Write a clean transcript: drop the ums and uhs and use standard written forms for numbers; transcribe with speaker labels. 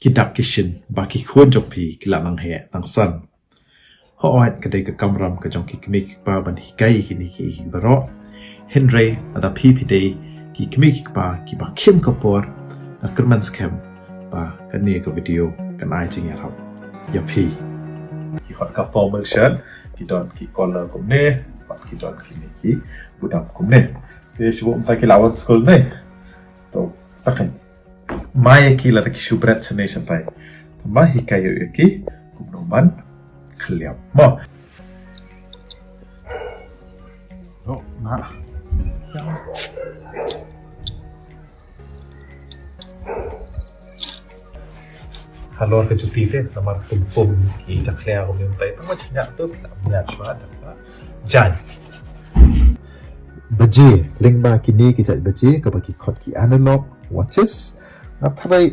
Speaker 1: ki dap kishin ba ki khon jong pi ki la nang he nang san ho oat ka dei ka kamram ka jong ki kmik pa ban hi kai hi ni ki baro henry ada pi dei ki kmik pa ki ba kim ka por na kerman scam ba kan ni ka video kan ai ching ya ya pi ki hot ka formal shirt ki don ki collar kum ne ba ki don ki ni ki budam kum ne te shubum ta ki lawat school ne to takan mai ki la ki shubrat nation pai ma hi kai yo ki kum no man khliam mo no na Halo ke cuti te tamar pum ki jaklea ko yung tay tama chinya to nya chwa da jan baje lingba ki ne ki jai baje ka ba ki khot ki analog watches na tharai